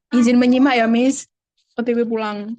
Izin menyimak ya, Miss. OTW pulang.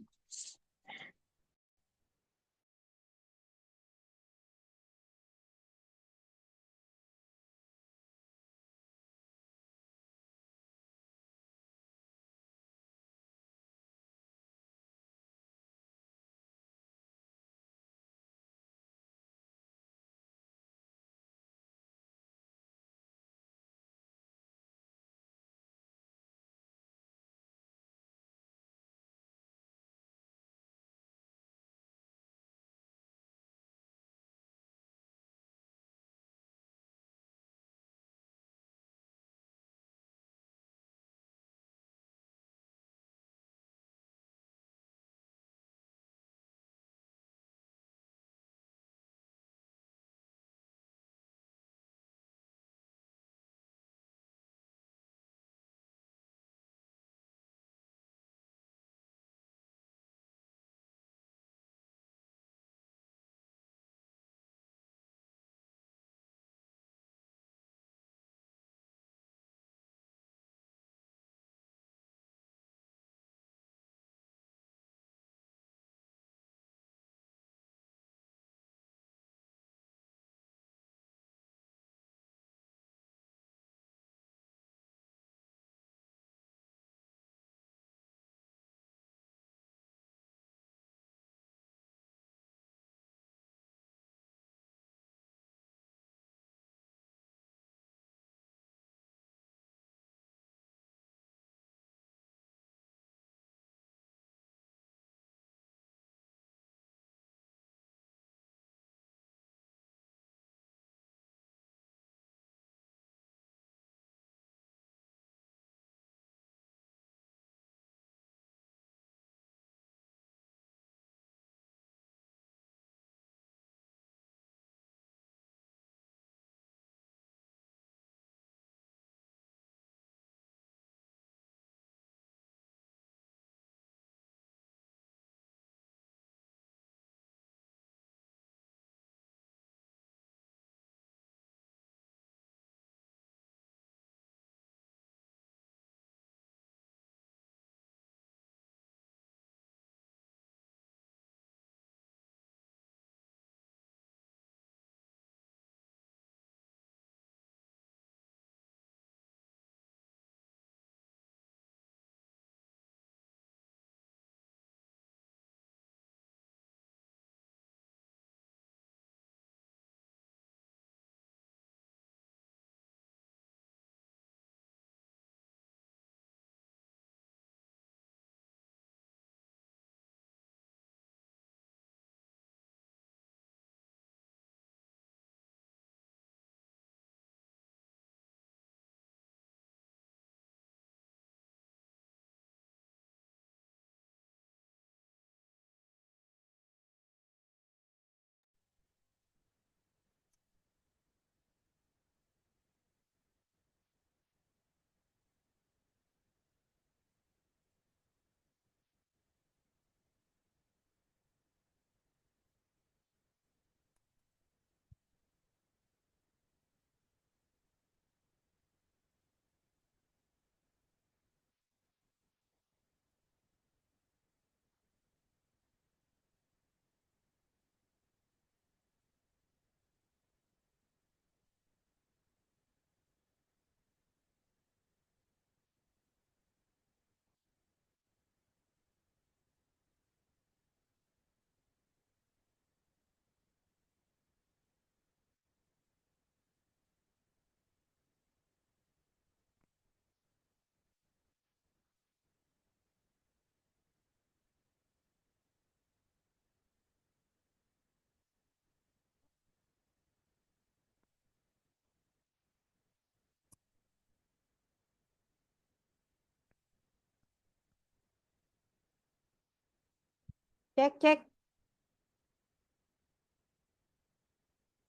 Cek, cek.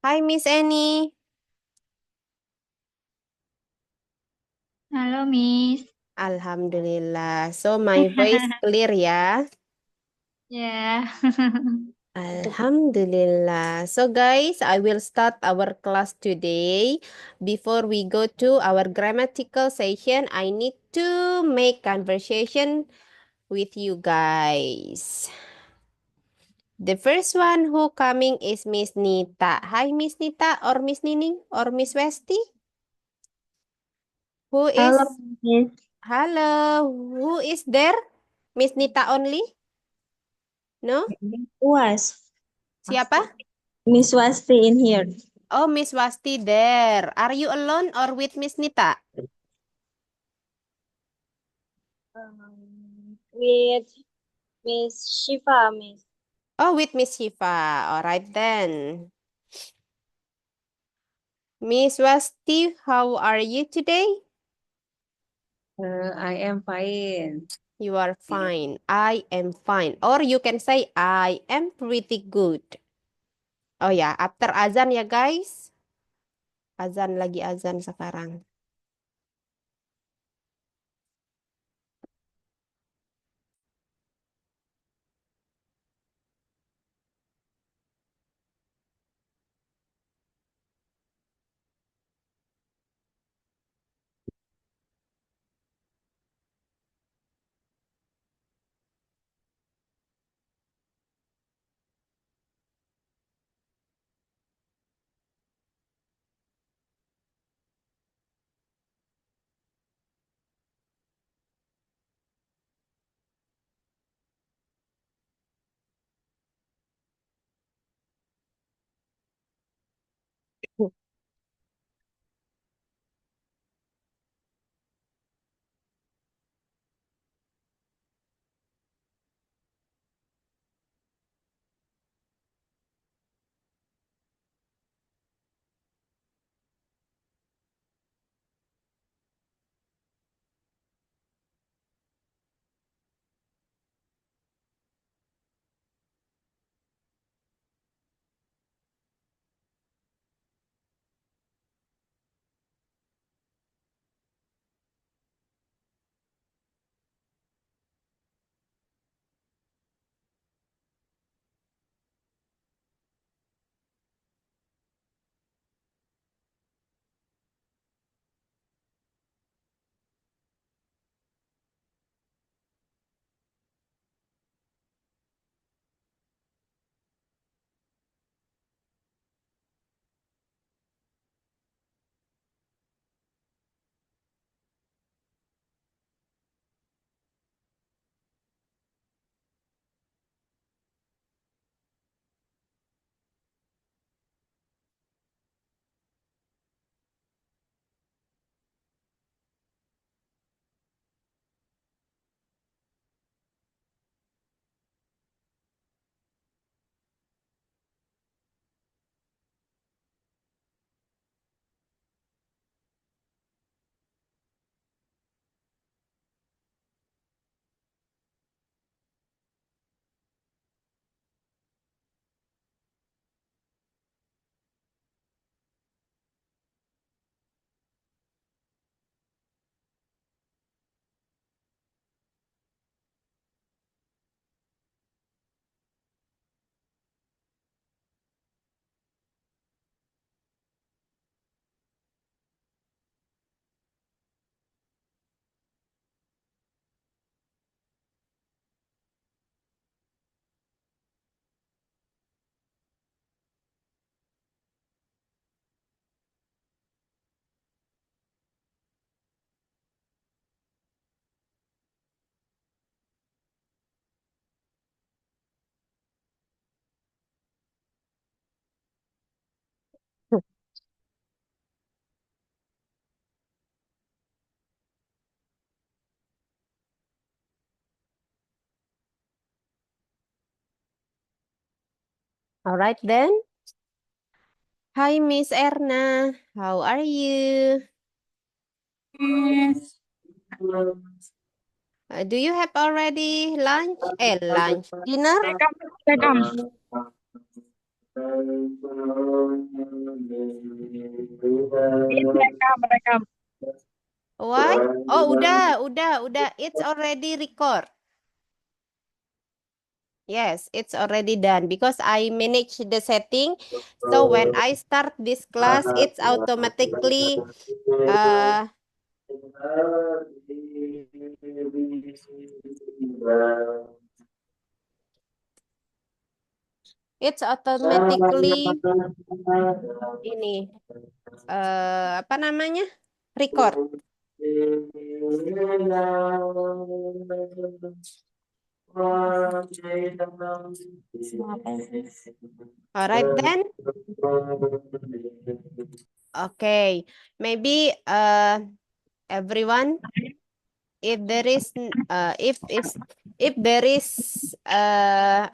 Hai Miss Eni. Halo, Miss. Alhamdulillah. So my voice clear ya. Ya, Alhamdulillah. So guys, I will start our class today. Before we go to our grammatical session, I need to make conversation with you guys. The first one who coming is Miss Nita. Hi Miss Nita or Miss Nining or Miss Westi. Who is Halo, Miss. Hello, who is there? Miss Nita only? No? Was Siapa? Miss Wasti in here? Oh, Miss Wasti there. Are you alone or with Miss Nita? With Miss Shiva, Miss. Oh, with Miss Shiva. All right then. Miss Wasti, how are you today? I am fine. You are fine. I am fine. Or you can say I am pretty good. Oh ya, after azan ya guys. Azan lagi azan sekarang. All right then. Hi Miss Erna, how are you? Do you have already lunch? Lunch, dinner? Rekam. Rekam. Why? Oh, udah. It's already record. Yes, it's already done because I manage the setting. So when I start this class, it's automatically uh it's automatically ini apa namanya? Record. Alright then. Okay. Maybe everyone, if there is if there is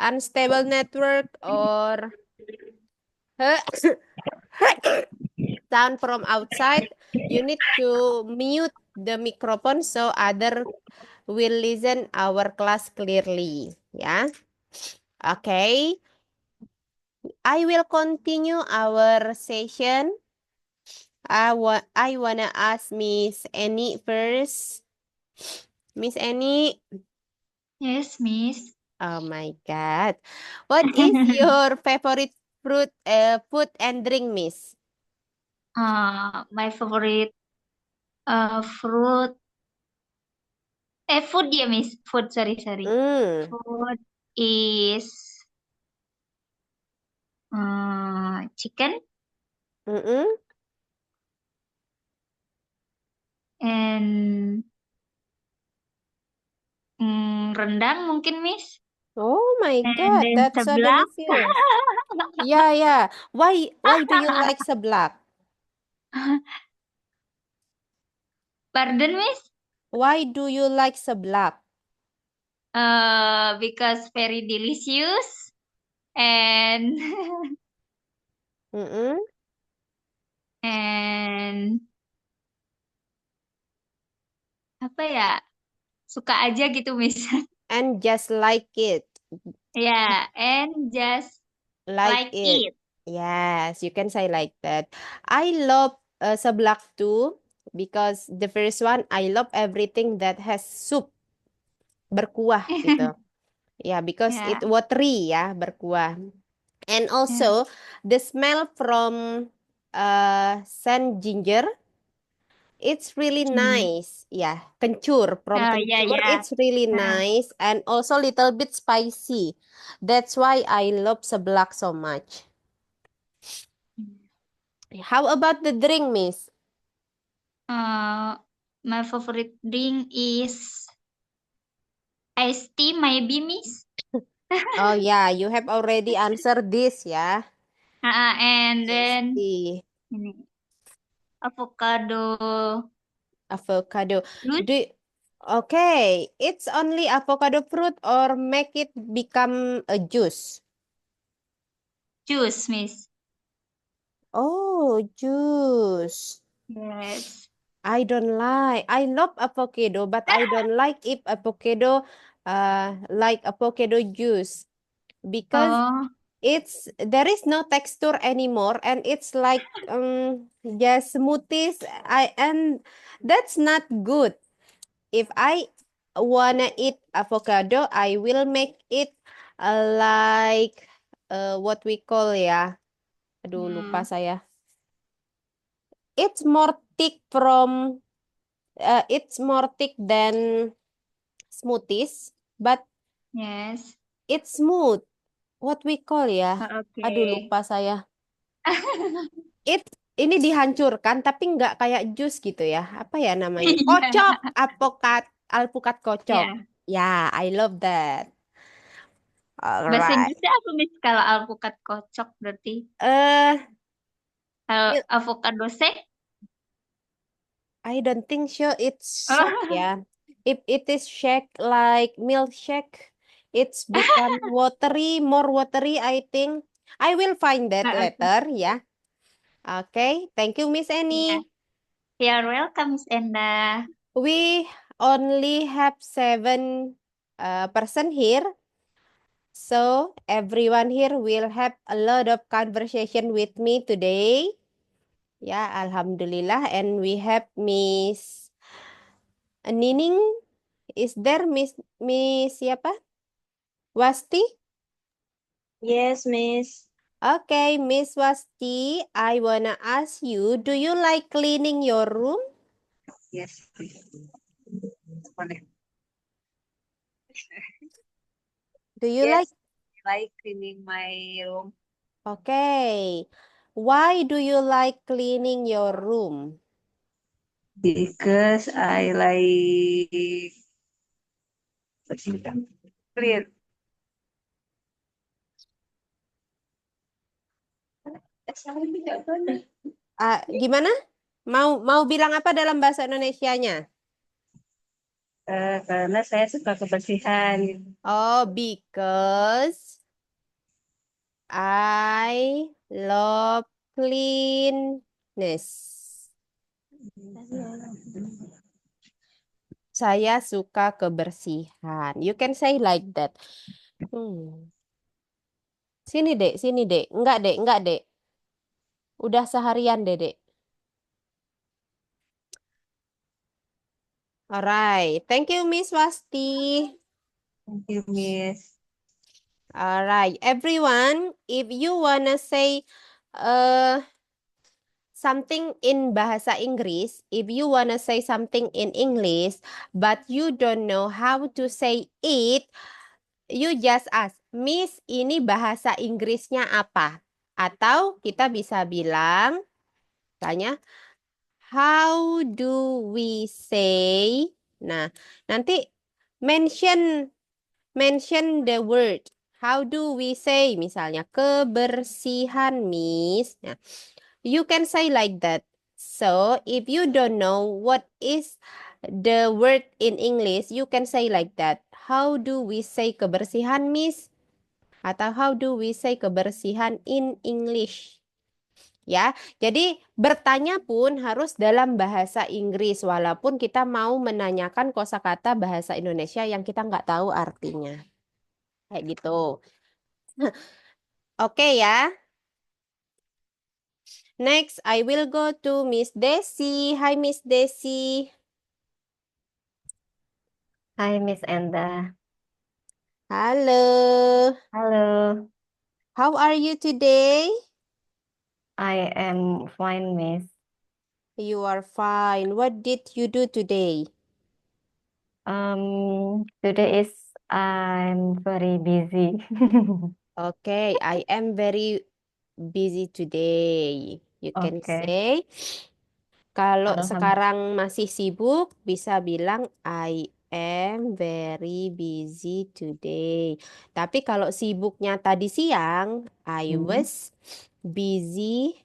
unstable network or sound from outside, you need to mute the microphone so other will listen our class clearly. Yeah. Okay. I will continue our session. I wanna ask Miss Annie first. Miss Annie, Yes, Miss. oh my God. What is your favorite food and drink, Miss? My favorite fruit. Food ya, Miss. Food, sorry. Mm. Food is chicken Mm-mm. and rendang mungkin, Miss. Oh my And God, then that's so seblak. delicious. Yeah. Why do you like seblak? Pardon, Miss? Why do you like seblak? Because very delicious and Mm-mm. and apa ya? Suka aja gitu, Miss. And just like it. Yeah, and just Like like it. it. Yes, you can say like that. I love seblak too because the first one, I love everything that has soup, berkuah gitu. Yeah, because Yeah, it watery ya, berkuah. And yeah. also the smell from sand ginger, it's really Hmm. nice. Yeah, kencur from Oh, yeah, kencur, yeah. it's really Uh, nice and also little bit spicy. That's why I love seblak so much. How about the drink, Miss? my favorite drink is iced tea, maybe, Miss. Oh yeah, you have already answered this ya. And Iced then tea, ini avocado avocado. juice, Do okay, it's only avocado fruit or make it become a juice? juice, Miss. Oh, juice. Yes. I don't like. I love avocado, but I don't like if avocado like avocado juice because Oh, it's there is no texture anymore and it's like just smoothies. And that's not good. If I wanna eat avocado, I will make it like what we call ya. Aduh, lupa hmm. saya. It's more thick from it's more thick than smoothies, but Yes. it's smooth. What we call ya? Aduh, Okay. lupa saya. It ini dihancurkan tapi nggak kayak jus gitu ya. Apa ya namanya? Iya. Kocok, alpukat kocok. Ya. Ya, I love that. Bahasa Alright. Inggrisnya apa, Miss? Kalau alpukat kocok berarti Eh, avocado shake? I don't think so. It's shake Oh. ya. If it is shake like milkshake, it's become watery, more watery, I think. I will find that Okay. later ya. Okay, thank you, Miss Yeah. Annie. You're welcome, Miss Enda. We only have 7 person here, so everyone here will have a lot of conversation with me today. Ya, Alhamdulillah, and we have Miss Nining. Is there Miss siapa? Wasti? Yes, Miss. Okay, Miss Wasti, I wanna ask you, do you like cleaning your room? Yes. Do you like? Yes, I like cleaning my room Okay. Why do you like cleaning your room? because I like clean. Gimana? Mau bilang apa dalam bahasa Indonesianya? Karena saya suka kebersihan. Oh, because I love cleanness. Saya suka kebersihan. You can say like that. Sini, Dek, sini, Dek. Enggak, Dek. Udah seharian, Dek. Alright. Thank you, Miss Wasti. Thank you, Miss. Alright, everyone, if you wanna say uh something in bahasa Inggris, if you wanna say something in English, but you don't know how to say it, you just ask, Miss, ini bahasa Inggrisnya apa? Atau kita bisa bilang, tanya, how do we say? Nah, nanti mention the word. How do we say? Misalnya kebersihan, Miss. Nah, you can say like that. So, if you don't know what is the word in English, you can say like that. How do we say kebersihan, Miss? Atau how do we say kebersihan in English? Ya, jadi bertanya pun harus dalam bahasa Inggris, walaupun kita mau menanyakan kosakata bahasa Indonesia yang kita nggak tahu artinya. Kayak gitu. Oke ya. Next, I will go to Miss Desi. Hi, Miss Desi. Hi, Miss Enda. Halo. Hello, How are you today? I am fine, Miss. You are fine. What did you do today? Today is I'm very busy. Okay, I am very busy today. You can Okay, say, kalau Alhamdulillah. sekarang masih sibuk, bisa bilang I am very busy today. Tapi kalau sibuknya tadi siang, I was busy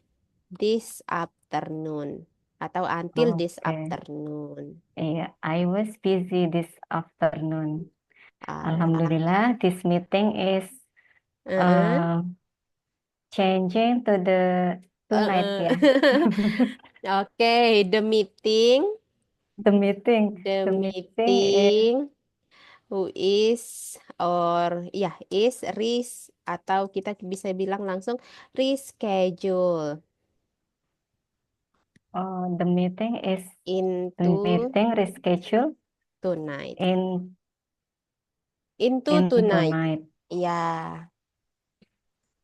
this afternoon. Atau until this Okay. afternoon. Yeah, I was busy this afternoon. Alright. Alhamdulillah, this meeting is Uh-uh. changing to the tonight, Uh-uh. yeah. Okay, the meeting The meeting is who is or ya is atau kita bisa bilang langsung reschedule the meeting is into rescheduled tonight. in Into tonight. tonight. Ya.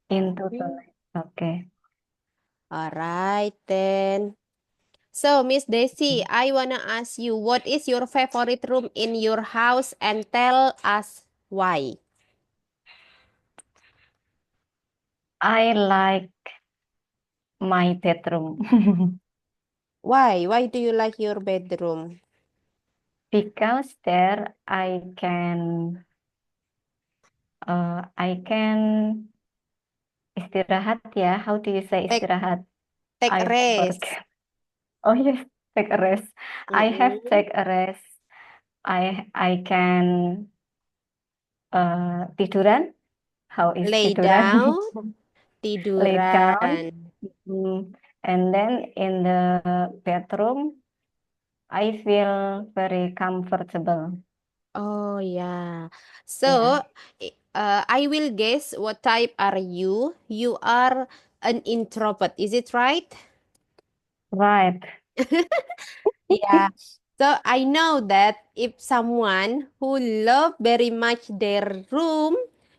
Into tonight. Okay. Alright then. So, Miss Desi, I wanna ask you, what is your favorite room in your house and tell us why? I like my bedroom Why? Why do you like your bedroom? because there I can istirahat ya. How do you say Take istirahat? take a I rest. forget. Oh yes, take a rest. I have Mm-mm. take a rest. I can tiduran. How is Lay tiduran? down, Lay down. tiduran. And then in the bedroom, I feel very comfortable. Oh yeah. Yeah, So, I will guess what type are you? You are an introvert, is it right? right. Yeah. So I know that if someone who love very much their room,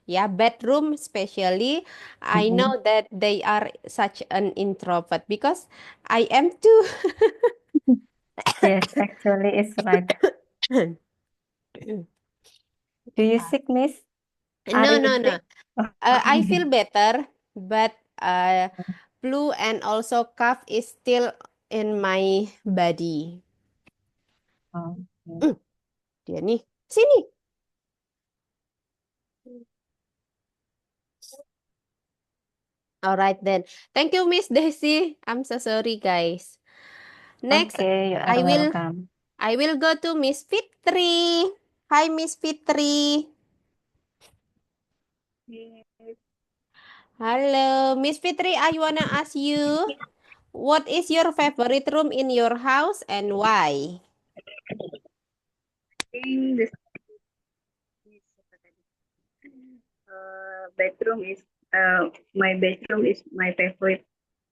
Yeah, bedroom especially. I know that they are such an introvert because I am too. Yes, actually, it's right. Do you sick, Miss? Are No, you no, no. sick? Oh, I feel better, but flu and also cough is still in my body. okay. Dia nih, sini. Alright then. Thank you, Miss Daisy. I'm so sorry, guys. Next, Okay, you are I will welcome. I will go to Miss Fitri. Hi, Miss Fitri. Hello, Miss Fitri. I wanna ask you, what is your favorite room in your house and why? think this bedroom is my bedroom is my favorite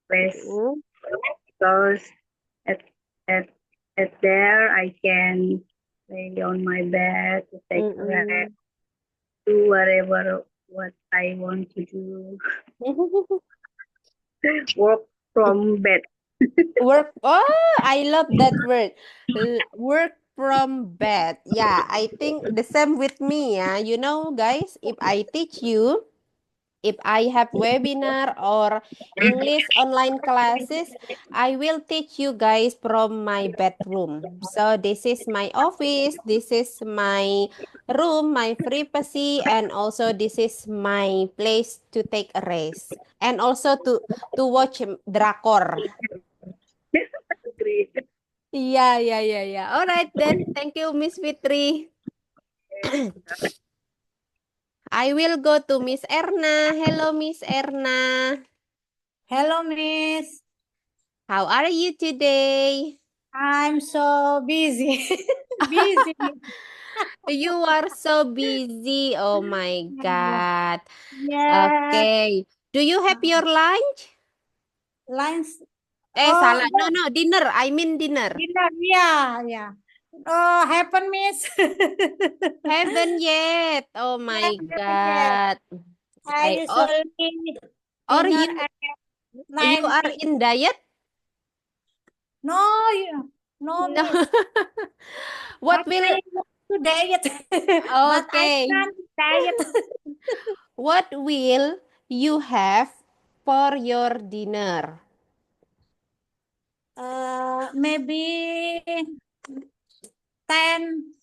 place Mm, because at at at there I can lay on my bed to take a rest, mm-mm. do whatever what I want to do, work from bed. Work. Oh, I love that word. Work from bed. Yeah, I think the same with me. Yeah, you know, guys, if I teach you, if I have webinar or English online classes, I will teach you guys from my bedroom. So this is my office, this is my room, my privacy, and also this is my place to take a rest. And also to watch drakor. Great. Yeah, yeah, yeah, yeah. All right then. Thank you, Miss Fitri. I will go to Miss Erna. Hello, Miss Erna. Hello, Miss. How are you today? I'm so busy. Busy. You are so busy. Oh my God. Yeah. Okay. Do you have your lunch? Lines. Salah. Oh, No, no, dinner. I mean dinner. dinner. Yeah, yeah. Oh, happen, Miss. Haven't yet. Oh Yeah, my happen yet. God. I Or usually or dinner you at you 9 are in diet? No, no, No. Miss. What But will I want to diet. But I okay. can't diet. What will you have for your dinner? Maybe 10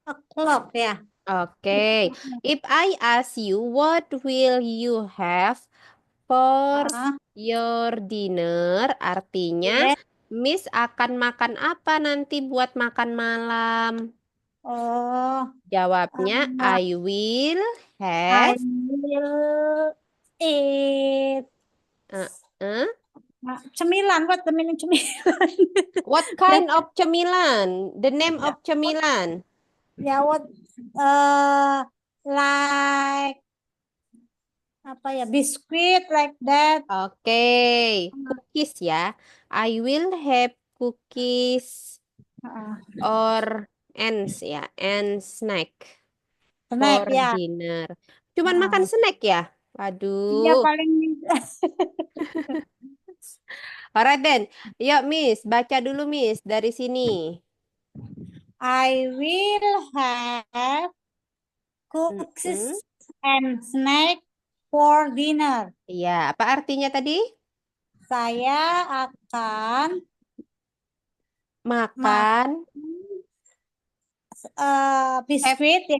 o'clock. Yeah. Okay. If I ask you, what will you have for Uh, your dinner? Artinya, yeah. Miss akan makan apa nanti buat makan malam? Oh. Jawabnya, Uh, I will I have will eat uh, uh, cemilan. What the meaning cemilan? what The- kind of cemilan? The name yeah, of cemilan? yeah, what like apa ya biscuit like that. Oke, cookies ya. I will have cookies Uh, or ends ya, and snack snack for ya. dinner. Cuman makan Uh, snack ya? Iya Waduh. paling Alright then. Yuk Miss, baca dulu Miss dari sini. I will have Mm-mm. cookies and snack for dinner. Iya, apa artinya tadi? Saya akan Makan, makan have, biskuit ya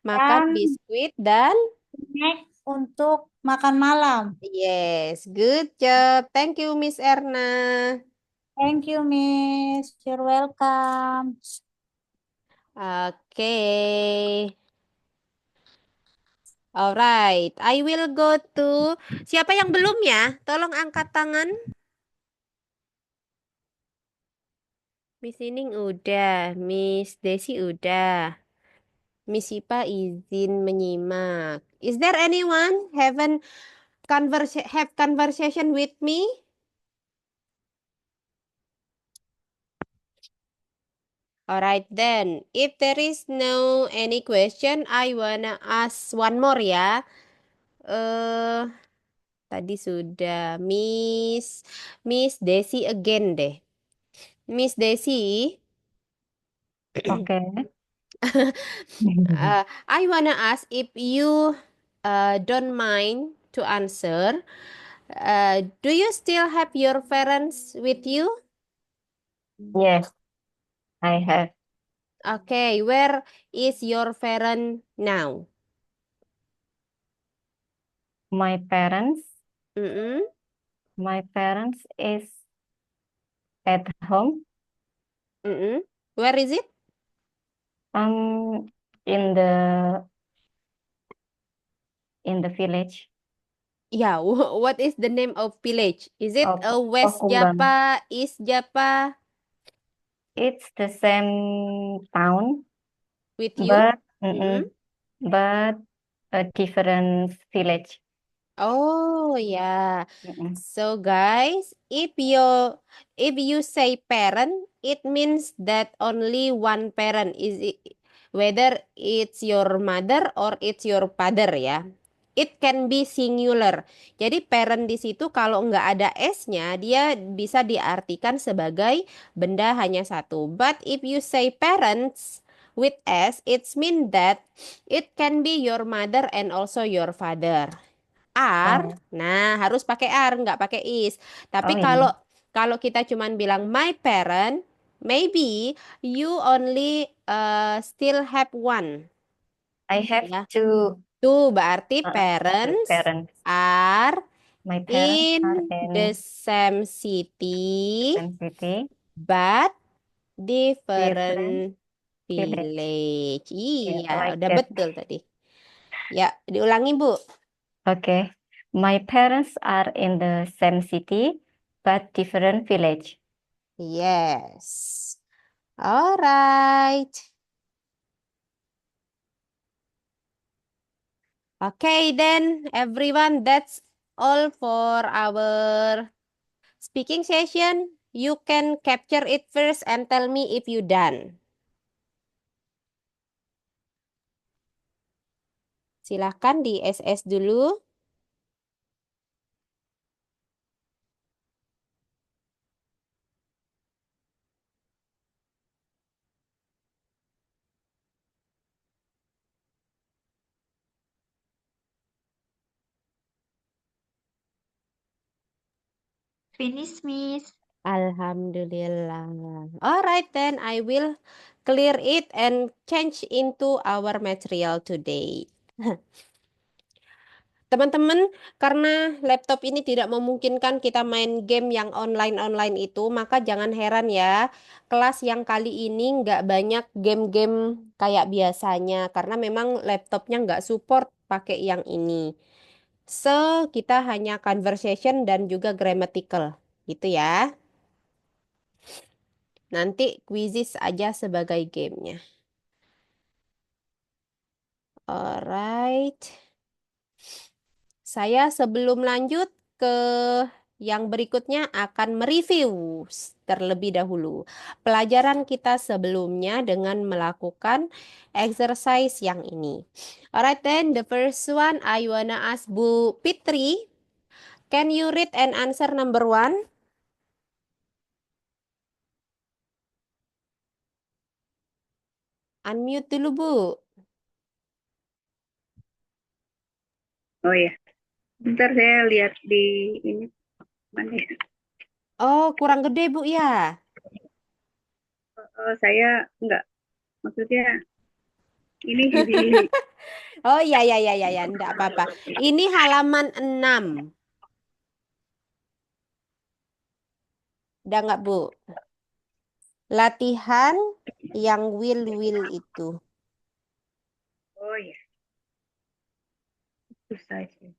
makan dan biskuit dan snack untuk makan malam. yes, good job. Thank you Miss Erna. Thank you, Miss. You're welcome. Oke. Alright, I will go to siapa yang belum ya? Tolong angkat tangan. Miss Nining udah, Miss Desi udah. Miss Sipa izin menyimak. Is there anyone have conversation with me? All right, then. If there is no any question, I wanna ask one more ya. Tadi sudah Miss Desi again deh. Miss Desi, Okay. I wanna ask if you don't mind to answer. Do you still have your parents with you? Yes, I have. Okay, where is your parent now? My parents, Mm-mm. my parents is at home. Mm-mm. Where is it? Um, in the village Yeah, what is the name of village? Is it of West Umban. Japa, East Japa It's the same town, with you? Mm-mm. but a different village. Oh, yeah. Mm-mm. So guys, if you say parent, it means that only one parent is it, whether it's your mother or it's your father ya. It can be singular. Jadi parent di situ kalau nggak ada S-nya, dia bisa diartikan sebagai benda hanya satu. But if you say parents with S, it's mean that it can be your mother and also your father. Are, Oh, nah harus pakai are, nggak pakai is. Tapi oh kalau ini. kalau kita cuman bilang my parent, maybe you only still have one. I have Ya, two, tuh berarti two parents parents. are My parents are in the in same city same city, but different different village. village. Yeah, Iya, like udah that. betul tadi. Ya, diulangi Bu. Okay. My parents are in the same city, but different village. Yes. All right. Okay, then everyone, that's all for our speaking session. You can capture it first and tell me if you done. Silahkan di SS dulu. Finish, Miss. Alhamdulillah. All right, then I will clear it and change into our material today. Teman-teman, karena laptop ini tidak memungkinkan kita main game yang online-online itu, maka jangan heran ya, kelas yang kali ini nggak banyak game-game kayak biasanya, karena memang laptopnya nggak support pakai yang ini. So, kita hanya conversation dan juga grammatical, gitu ya. Nanti quizzes aja sebagai gamenya. Alright. Saya sebelum lanjut ke yang berikutnya akan mereview terlebih dahulu pelajaran kita sebelumnya dengan melakukan exercise yang ini. Alright then, the first one I wanna ask Bu Fitri, can you read and answer number 1? Unmute dulu Bu. Oh ya, bentar saya lihat di ini mana ya? Oh, kurang gede Bu ya? Saya enggak, maksudnya ini di Oh ya ya ya ya ya, enggak apa-apa. Ini halaman 6. Udah enggak Bu? Latihan yang will itu. oh ya, susah sih.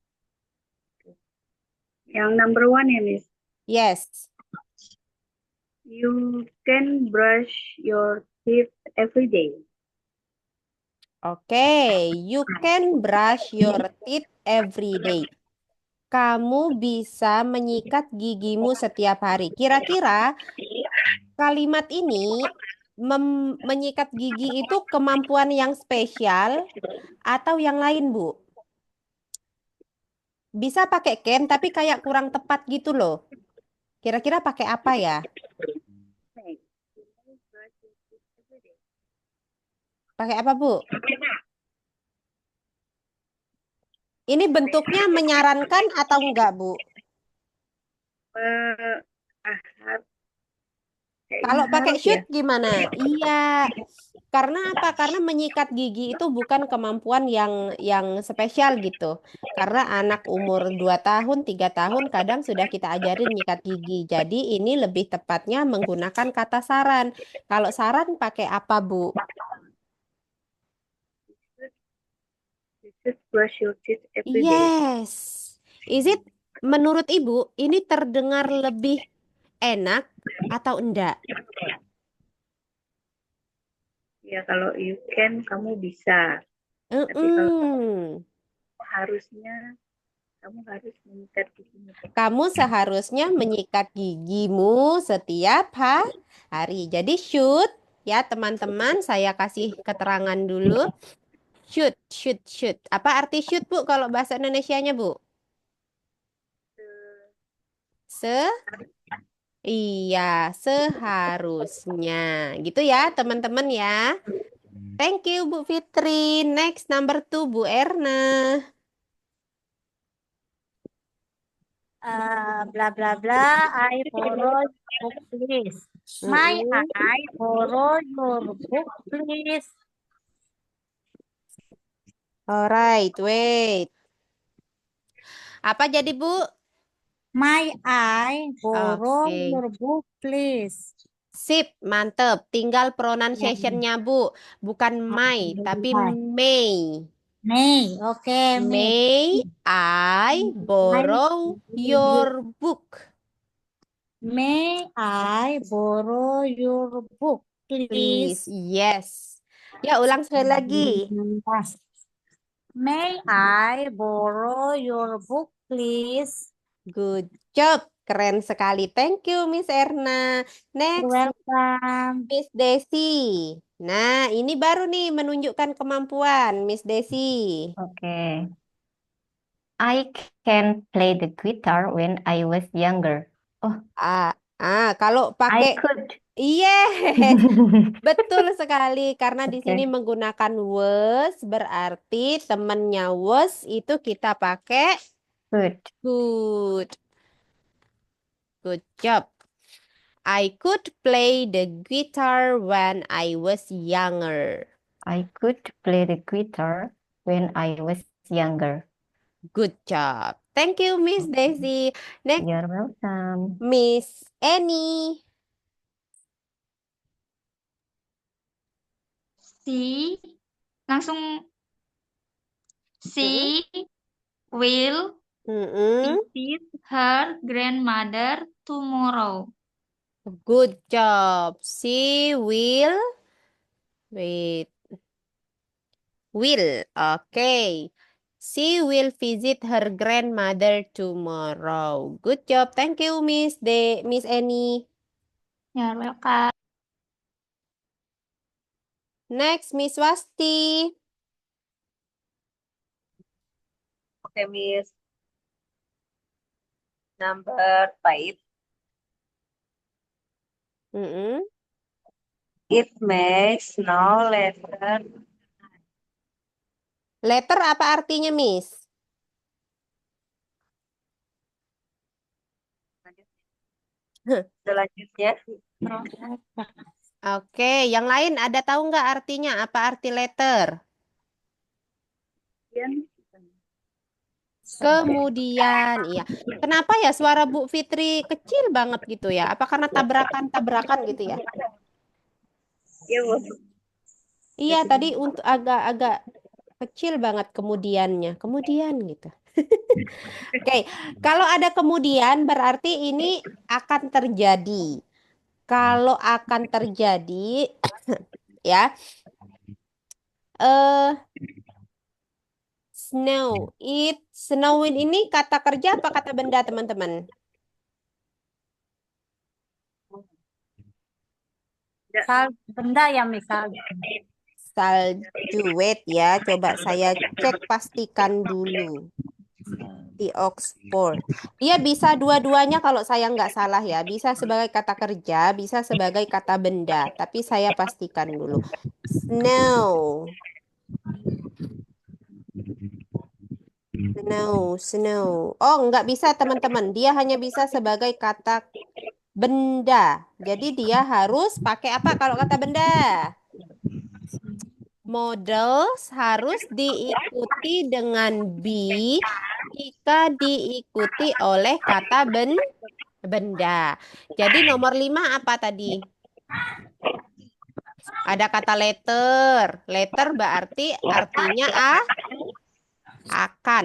Yang number 1 ya, Miss. Yes. You can brush your teeth every day. Oke, you can brush your teeth every day. Kamu bisa menyikat gigimu setiap hari. Kira-kira kalimat ini menyikat gigi itu kemampuan yang spesial atau yang lain, Bu? Bisa pakai kem, tapi kayak kurang tepat gitu loh. Kira-kira pakai apa ya? Next, you may brush your teeth every day. Pakai apa, Bu? Ini bentuknya menyarankan atau enggak, Bu? Eh, har- kayaknya Kalau pakai harus ya. shoot gimana? Iya. Karena apa? Karena menyikat gigi itu bukan kemampuan yang spesial gitu. Karena anak umur 2 tahun, 3 tahun kadang sudah kita ajarin nyikat gigi. Jadi ini lebih tepatnya menggunakan kata saran. Kalau saran pakai apa, Bu? You should brush your teeth every day. Yes. Is it menurut Ibu ini terdengar lebih enak atau enggak? Ya kalau you can, kamu bisa. Tapi kalau Mm-mm. harusnya, kamu harus mengikat gigimu. Kamu seharusnya menyikat gigimu setiap hari. Jadi should ya teman-teman, saya kasih keterangan dulu. Should, should, should. Apa arti should, Bu, kalau bahasa Indonesianya, Bu? Se Iya, seharusnya. Gitu ya, teman-teman ya. Thank you, Bu Fitri. Next, number 2, Bu Erna. Blah blah blah. I borrow your book, please. May Mm-mm. I borrow your book, please? Alright, wait. Apa jadi, Bu? May I borrow Oke. your book, please? Sip, mantep. Tinggal pronunciation-nya, Bu. Bukan my, tapi May. may. May. Okay, May. May I borrow your book, May I borrow your book, please? please? Yes. Ya, ulang sekali lagi. Yes. May I borrow your book, please? Good job. Keren sekali. Thank you, Miss Erna. You're Next, welcome. Miss Desi. Nah, ini baru nih menunjukkan kemampuan, Miss Desi. Okay. I can play the guitar when I was younger. Oh, Kalau I pakai could. yes, betul sekali. Karena di sini Okay. menggunakan was, berarti temennya was itu kita pakai Could. could. Good job. I could play the guitar when I was younger. I could play the guitar when I was younger. Good job. Thank you, Miss Daisy. Next, You're welcome. Miss Annie. Langsung she will Mm-mm. visit her grandmother tomorrow. Good job. She will. Wait. Will. Okay. She will visit her grandmother tomorrow. Good job. Thank you, Miss Annie. You're welcome. Next, Miss Wasti. Okay, Miss. Number 5. Mm-mm. It makes no letter. Letter apa artinya, Miss? Selanjutnya, Oke, yang lain ada tahu nggak artinya? Apa arti letter? Kemudian, Kemudian, iya. Kenapa ya suara Bu Fitri kecil banget gitu ya? Apa karena tabrakan-tabrakan gitu ya? ya Bu. Iya, tadi untuk agak-agak kecil banget kemudiannya. Kemudian gitu. Oke, kalau ada kemudian berarti ini akan terjadi. Kalau akan terjadi, ya, eh snow. Snowing ini kata kerja apa kata benda, teman-teman? Benda ya, Miss. Salju. Wait ya, coba saya cek pastikan dulu di Oxford. Dia bisa dua-duanya kalau saya nggak salah ya. Bisa sebagai kata kerja, bisa sebagai kata benda. Tapi saya pastikan dulu. Snow. Snow. Oh, nggak bisa teman-teman. Dia hanya bisa sebagai kata benda. Jadi dia harus pakai apa kalau kata benda? Models harus diikuti dengan be jika diikuti oleh kata benda. Jadi nomor 5 apa tadi? Ada kata letter. Letter berarti artinya akan.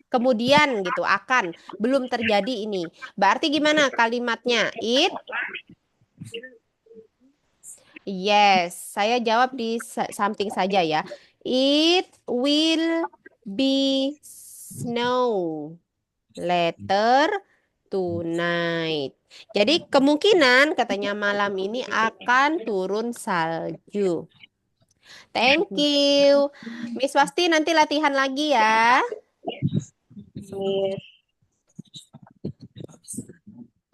Kemudian gitu akan. Belum terjadi ini. Berarti gimana kalimatnya? It. Yes, saya jawab di something saja ya. It will be snow later tonight. Jadi kemungkinan katanya malam ini akan turun salju. Thank you. Miss Wasti nanti latihan lagi ya. Miss.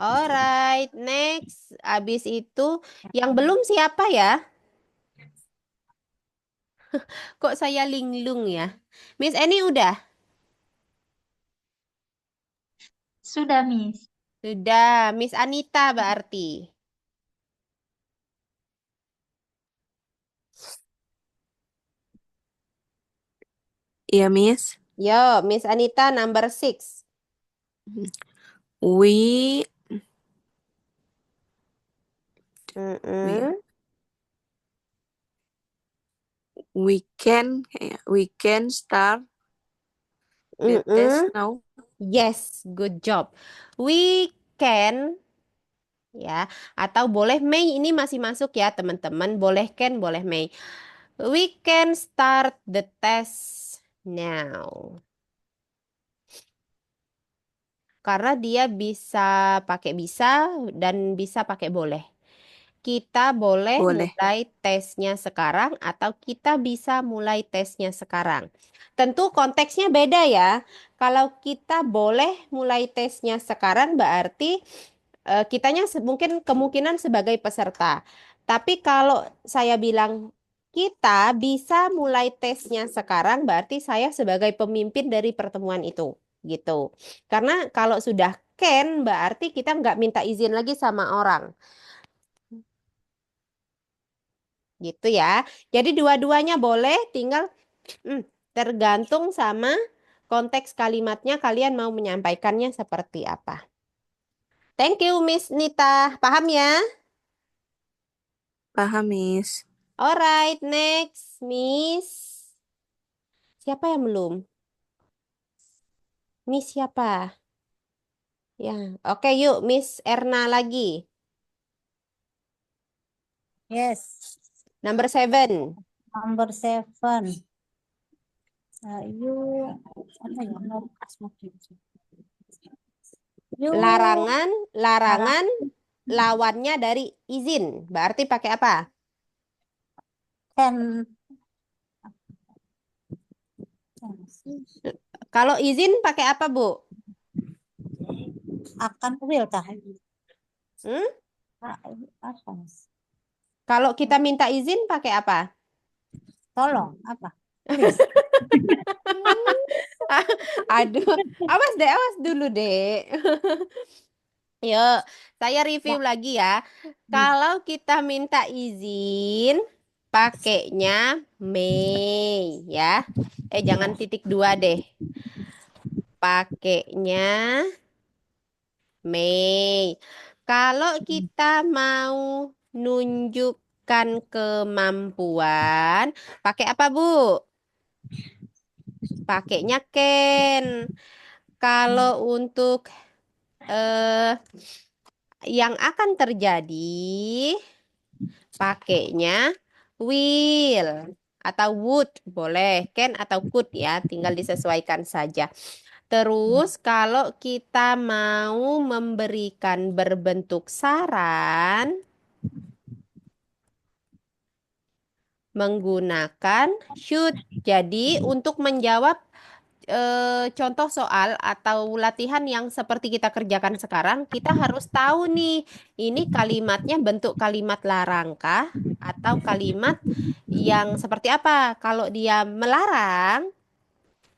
Alright, next. Abis itu yang belum siapa ya? Kok saya linglung ya? Miss Eni udah? Sudah, Miss. Sudah. Miss Anita berarti. Iya, Miss. Yo, Miss Anita number 6. We Mm-mm. we can start the test Mm-mm. now. Yes, good job. We can ya atau boleh may ini masih masuk ya teman-teman. Boleh can, boleh may. We can start the test now. Karena dia bisa pakai bisa dan bisa pakai boleh. Kita boleh Boleh. mulai tesnya sekarang atau kita bisa mulai tesnya sekarang. Tentu konteksnya beda ya. Kalau kita boleh mulai tesnya sekarang berarti kitanya mungkin kemungkinan sebagai peserta. Tapi kalau saya bilang kita bisa mulai tesnya sekarang berarti saya sebagai pemimpin dari pertemuan itu. Gitu. Karena kalau sudah can berarti kita nggak minta izin lagi sama orang. Gitu ya. Jadi dua-duanya boleh, tinggal tergantung sama konteks kalimatnya kalian mau menyampaikannya seperti apa. Thank you, Miss Nita. Paham ya? Paham, Miss. Alright, next, Miss. Siapa yang belum? Miss siapa? Ya, oke yuk, Miss Erna lagi. Yes. Number 7. Number 7. You apa ya? You Larangan, lawannya dari izin. Berarti pakai apa? can Kalau izin pakai apa, Bu? akan will kah? Hmm? Akan. Kalau kita minta izin pakai apa? Tolong apa? Aduh, awas dulu deh. Yuk, saya review lagi ya. Kalau kita minta izin, pakainya may ya. Jangan titik 2 deh. Pakainya may. Kalau kita mau nunjukkan kemampuan, pakai apa, Bu? Pakainya can. Kalau untuk yang akan terjadi, pakainya will atau would, boleh can atau could ya, tinggal disesuaikan saja. Terus kalau kita mau memberikan berbentuk saran menggunakan should. Jadi untuk menjawab contoh soal atau latihan yang seperti kita kerjakan sekarang, kita harus tahu nih, ini kalimatnya bentuk kalimat larangkah atau kalimat yang seperti apa? Kalau dia melarang,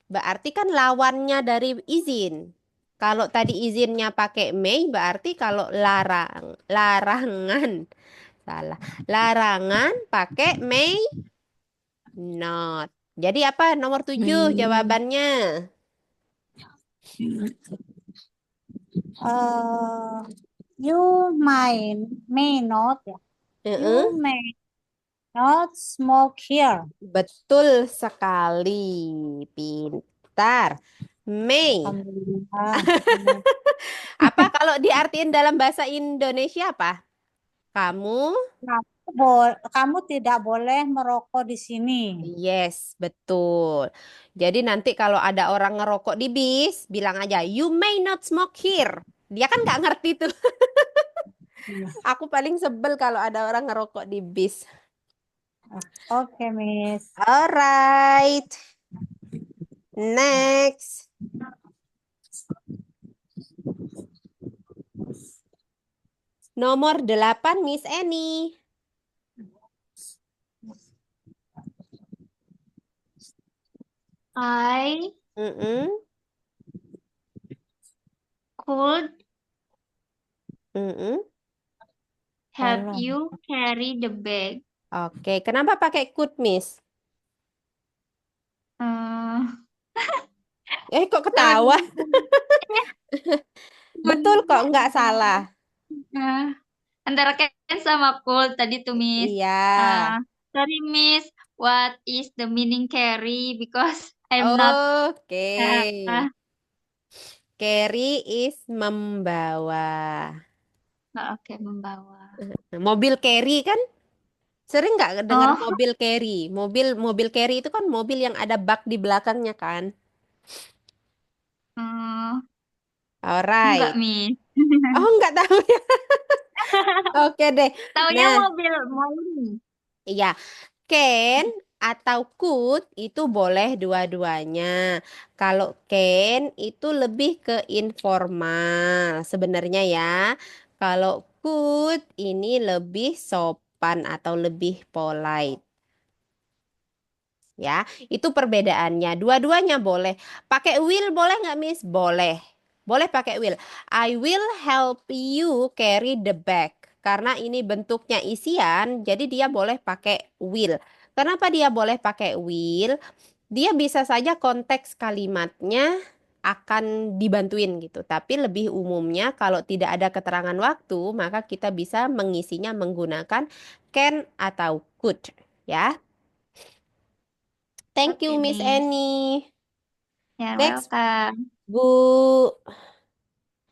berarti kan lawannya dari izin. Kalau tadi izinnya pakai may, berarti kalau larangan, salah. Larangan pakai may not. Jadi apa? Nomor 7 jawabannya. You may not Heeh. smoke here. Betul sekali. Pintar. May. Alhamdulillah. Apa kalau diartiin dalam bahasa Indonesia apa? Kamu? Kamu tidak boleh merokok di sini. Yes, betul. Jadi nanti kalau ada orang ngerokok di bis, bilang aja, you may not smoke here. Dia kan nggak ngerti tuh. Aku paling sebel kalau ada orang ngerokok di bis. Oke, Miss. Alright. Next. Nomor 8, Miss Annie. I Mm-mm. could Mm-mm. help Tolong. you carry the bag. Oke, kenapa pakai could, Miss? Kok ketawa? Betul kok, nggak salah. Antara can sama could tadi tuh, Miss. Iya. Sorry, Miss. What is the meaning carry? Because I'm not. Oke. Carry is membawa. Oke, membawa. Mobil carry kan? Sering nggak dengar Oh. mobil carry? Mobil carry itu kan mobil yang ada bak di belakangnya kan? Alright. Enggak, Miss. Oh, nggak tahu ya. Oke deh. Taunya Nah, mobil ini. iya. Can atau could itu boleh dua-duanya. Kalau can itu lebih ke informal sebenarnya ya. Kalau could ini lebih sopan atau lebih polite. Ya, itu perbedaannya. Dua-duanya boleh. Pakai will boleh nggak, Miss? Boleh. Boleh pakai will. I will help you carry the bag. Karena ini bentuknya isian, jadi dia boleh pakai will. Kenapa dia boleh pakai will? Dia bisa saja konteks kalimatnya akan dibantuin gitu. Tapi lebih umumnya kalau tidak ada keterangan waktu, maka kita bisa mengisinya menggunakan can atau could. Ya. Thank you, Oke, Miss Miss. Annie. You're Next, welcome. Bu.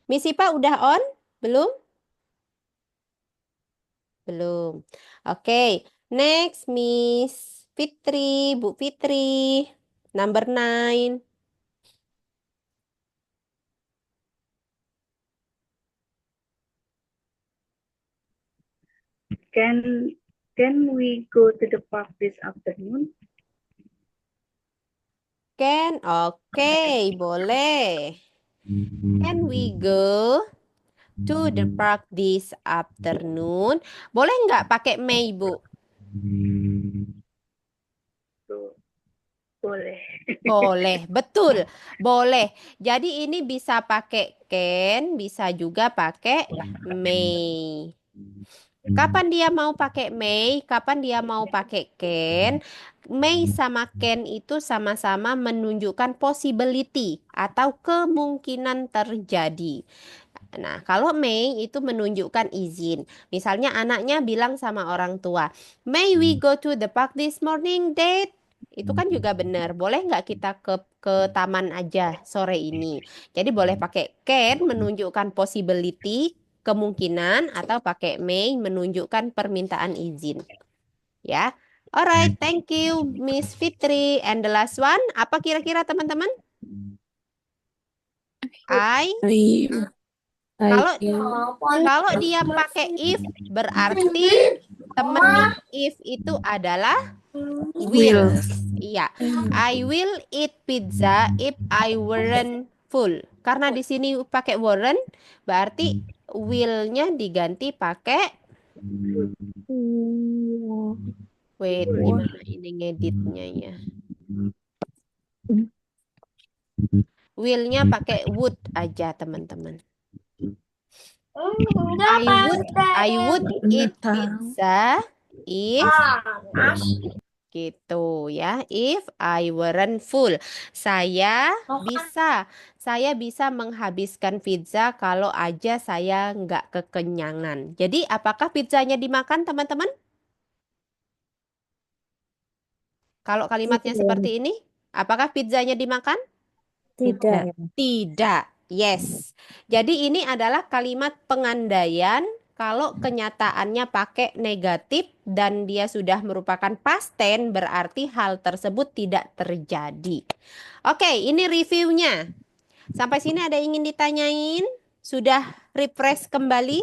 Miss Ipa udah on? Belum? Belum. Oke. Next, Miss Fitri. Bu Fitri. Number 9. Can we go to the park this afternoon? Can? Oke, boleh. Can we go to the park this afternoon? Boleh nggak pakai may, Bu? Boleh. Boleh, betul. Boleh. Jadi ini bisa pakai can, bisa juga pakai may. Kapan dia mau pakai may, kapan dia mau pakai can? May sama can itu sama-sama menunjukkan possibility atau kemungkinan terjadi. Nah, kalau may itu menunjukkan izin. Misalnya anaknya bilang sama orang tua, "May we go to the park this morning, Dad?" Itu kan juga benar. Boleh nggak kita ke taman aja sore ini? Jadi boleh pakai can menunjukkan possibility, kemungkinan, atau pakai may menunjukkan permintaan izin. Ya. Alright, thank you Miss Fitri. And the last one, apa kira-kira teman-teman? I kalau kalau dia pakai if berarti temennya if itu adalah will. Iya, I will eat pizza if I weren't full. Karena di sini pakai weren't, berarti will-nya diganti pakai wait, gimana ini ngeditnya ya? Will-nya pakai would aja, teman-teman. I would eat pizza if gitu ya. If I weren't full. Saya bisa menghabiskan pizza kalau aja saya nggak kekenyangan. Jadi apakah pizzanya dimakan, teman-teman? Kalau kalimatnya seperti ini, apakah pizzanya dimakan? Tidak. Tidak. Yes. Jadi ini adalah kalimat pengandaian kalau kenyataannya pakai negatif dan dia sudah merupakan past tense berarti hal tersebut tidak terjadi. Oke, ini reviewnya. Sampai sini ada yang ingin ditanyain? Sudah refresh kembali?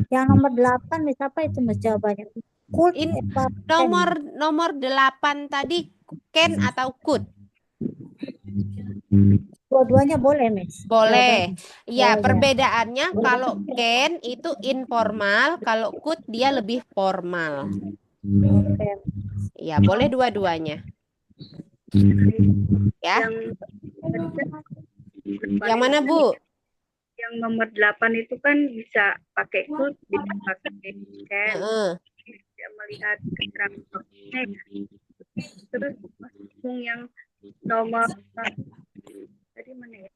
Yang nomor 8 Miss, apa itu Miss jawabannya? Could Ini apa can? nomor 8 tadi can atau could? Dua-duanya boleh Miss. Boleh. Jawabannya. Ya, Oh, ya. perbedaannya kalau can itu informal, kalau could dia lebih formal. Oke. Ya, boleh dua-duanya. Ya. Yang mana, Bu? Yang nomor 8 itu kan bisa pakai could, bisa pakai can. Bisa melihat keterangan waktunya. Terus langsung yang nomor tadi mana ya?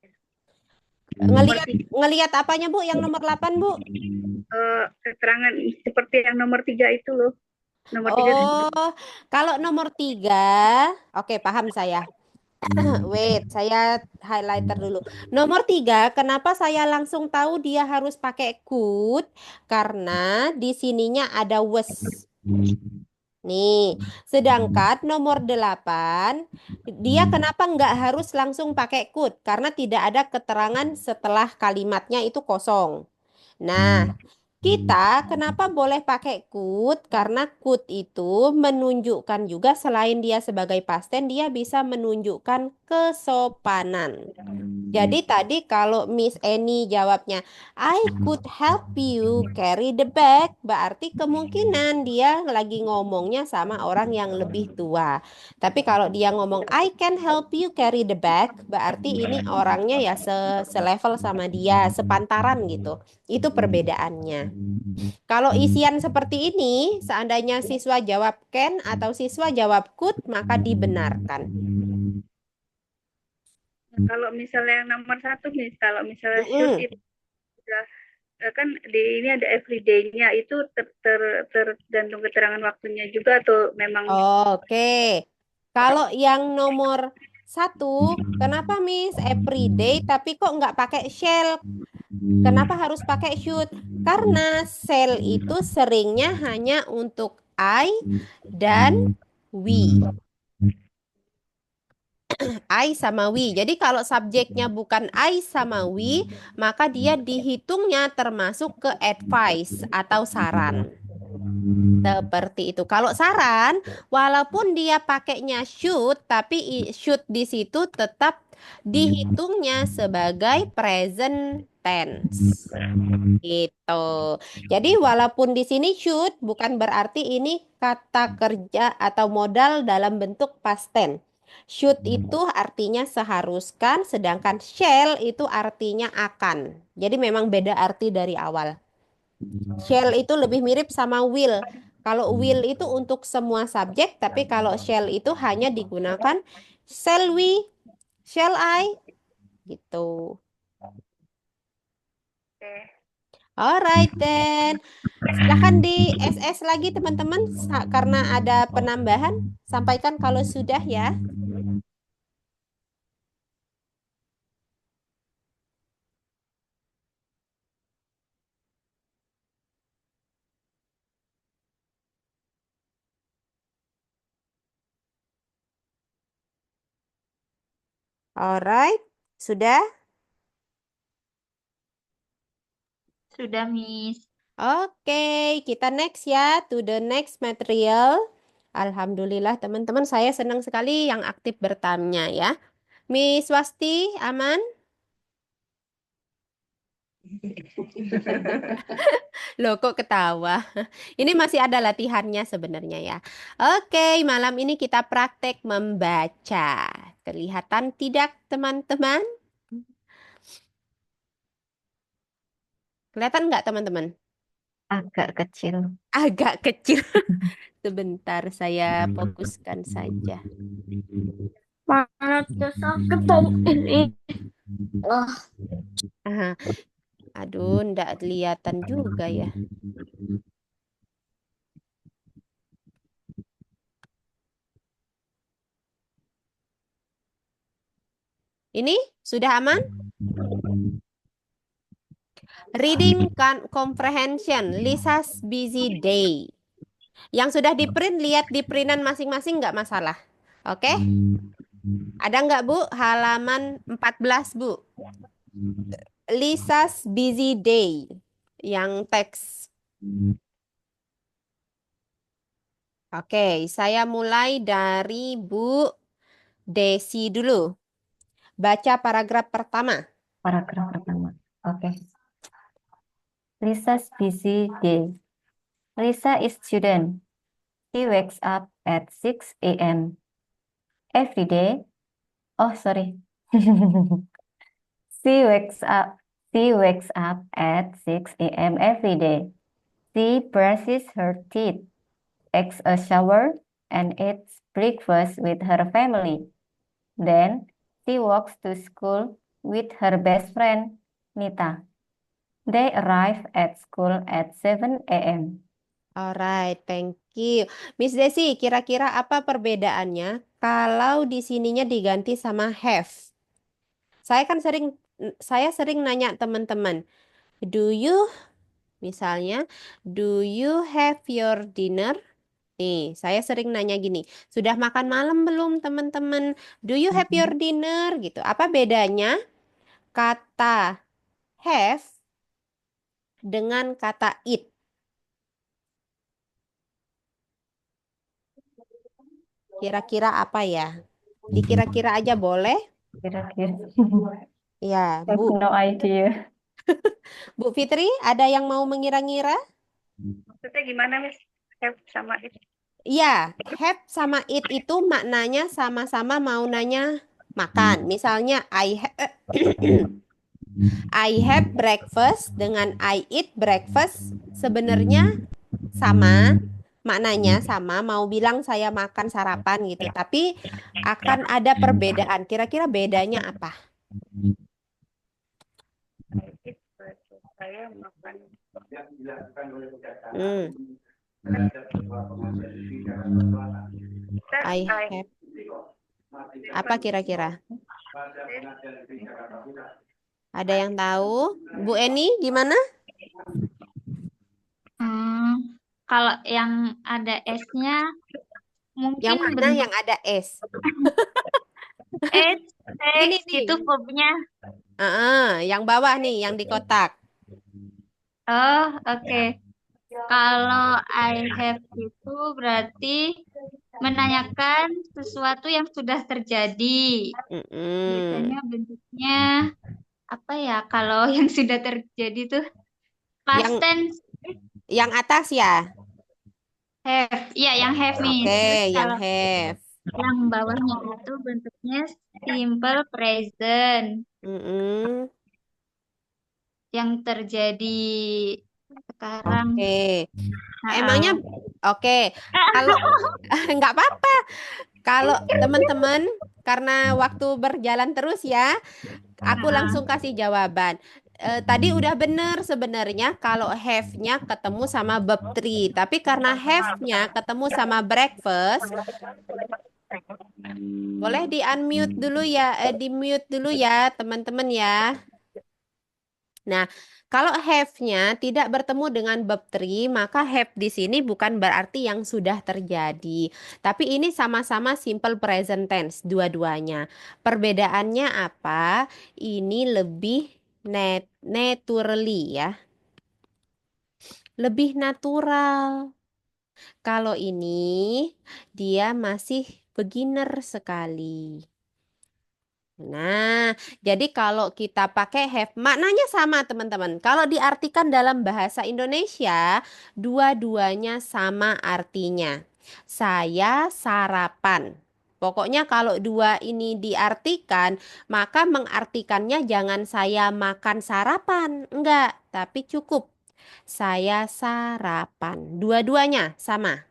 Ngelihat apanya, Bu? Yang nomor 8, Bu? Keterangan seperti yang nomor 3 itu loh. Nomor 3. Oh, kalau nomor 3, oke, paham saya. Wait, saya highlighter dulu. Nomor 3, kenapa saya langsung tahu dia harus pakai could? Karena di sininya ada was. Nih, sedangkan nomor 8, dia kenapa nggak harus langsung pakai could? Karena tidak ada keterangan setelah kalimatnya itu kosong. Nah, kita kenapa boleh pakai could? Karena could itu menunjukkan juga selain dia sebagai past tense, dia bisa menunjukkan kesopanan. Jadi tadi kalau Miss Annie jawabnya, I could help you carry the bag, berarti kemungkinan dia lagi ngomongnya sama orang yang lebih tua. Tapi kalau dia ngomong I can help you carry the bag, berarti ini orangnya ya selevel sama dia, sepantaran gitu. Itu perbedaannya. Kalau isian seperti ini, seandainya siswa jawab can atau siswa jawab could, maka dibenarkan. Kalau misalnya yang nomor 1 nih, kalau misalnya should itu sudah kan di ini ada everyday-nya itu tergantung keterangan waktunya juga atau memang Oke. Kalau yang nomor 1, kenapa Miss everyday tapi kok nggak pakai shall? Kenapa harus pakai should? Karena shall itu seringnya hanya untuk I dan we. I sama we. Jadi kalau subjeknya bukan I sama we, maka dia dihitungnya termasuk ke advice atau saran. Seperti itu. Kalau saran, walaupun dia pakainya should, tapi should di situ tetap dihitungnya sebagai present tense. Gitu. Jadi walaupun di sini should bukan berarti ini kata kerja atau modal dalam bentuk past tense. Should itu artinya seharuskan, sedangkan shall itu artinya akan. Jadi memang beda arti dari awal. Shall itu lebih mirip sama will. Kalau will itu untuk semua subjek, tapi kalau shall itu hanya digunakan shall we, shall I, gitu. Alright then. Silahkan di SS lagi teman-teman karena ada penambahan. Sampaikan kalau sudah ya. Alright. Sudah? Sudah, Miss. Oke, kita next ya to the next material. Alhamdulillah teman-teman, saya senang sekali yang aktif bertanya ya. Miss Wasti, aman? Loh, kok ketawa? Ini masih ada latihannya sebenarnya ya. Oke, malam ini kita praktek membaca. Kelihatan tidak, teman-teman? Kelihatan nggak, teman-teman? Agak kecil. Agak kecil. Sebentar, saya fokuskan saja. Mana sakit Tom ini? Aha. Aduh, ndak kelihatan juga ya. Ini sudah aman? Reading comprehension, Lisa's busy day. Yang sudah di print, lihat di printan masing-masing nggak masalah. Oke? Ada nggak, Bu? Halaman 14, Bu. Lisa's busy day. Yang teks. Oke, saya mulai dari Bu Desi dulu. Baca paragraf pertama. Paragraf pertama. Oke. Lisa's busy day. Lisa is student. She wakes up at 6 a.m. every day. Oh, sorry. She wakes up at 6 a.m. every day. She brushes her teeth, takes a shower, and eats breakfast with her family. Then she walks to school with her best friend, Nita. They arrive at school at 7 a.m. Alright, thank you. Miss Desi, kira-kira apa perbedaannya kalau di sininya diganti sama have? Saya sering nanya teman-teman, misalnya, do you have your dinner? Nih, saya sering nanya gini, sudah makan malam belum teman-teman? Do you have your dinner? Gitu. Apa bedanya kata have dengan kata eat? Kira-kira apa ya? Dikira-kira aja boleh? Kira-kira. Ya, I have Bu. no idea. Bu Fitri, ada yang mau mengira-ngira? Maksudnya gimana, Miss? Have sama itu. Ya, have sama eat itu maknanya sama-sama mau nanya makan. Misalnya, I have breakfast dengan I eat breakfast sebenarnya sama, maknanya sama, mau bilang saya makan sarapan gitu. Tapi akan ada perbedaan. Kira-kira bedanya apa? Saya makan. I have. Apa kira-kira? Ada yang tahu? Bu Eni, gimana? Kalau yang ada S-nya mungkin Yang mana bentuk yang ada S? S, Ini X nih. gitu verbnya. Yang bawah nih, yang di kotak. Oh, oke. Kalau I have itu berarti menanyakan sesuatu yang sudah terjadi. Biasanya bentuknya apa ya? Kalau yang sudah terjadi tuh past tense. Yang atas ya? Have. Iya, yang have nih. Oke, Terus yang kalau have. yang bawahnya itu bentuknya simple present. Yang terjadi sekarang. Oke. Emangnya oke. Kalau nggak apa-apa. Kalau teman-teman karena waktu berjalan terus ya, aku langsung kasih jawaban. Tadi udah bener sebenarnya kalau have-nya ketemu sama verb 3, tapi karena have-nya ketemu sama breakfast, boleh di unmute dulu ya, di mute dulu ya teman-teman ya. Nah, kalau have-nya tidak bertemu dengan verb 3, maka have di sini bukan berarti yang sudah terjadi. Tapi ini sama-sama simple present tense dua-duanya. Perbedaannya apa? Ini lebih naturally ya. Lebih natural. Kalau ini dia masih beginner sekali. Nah, jadi kalau kita pakai have, maknanya sama teman-teman. Kalau diartikan dalam bahasa Indonesia, dua-duanya sama artinya. Saya sarapan. Pokoknya kalau dua ini diartikan, maka mengartikannya jangan saya makan sarapan. Enggak, tapi cukup. Saya sarapan. Dua-duanya sama.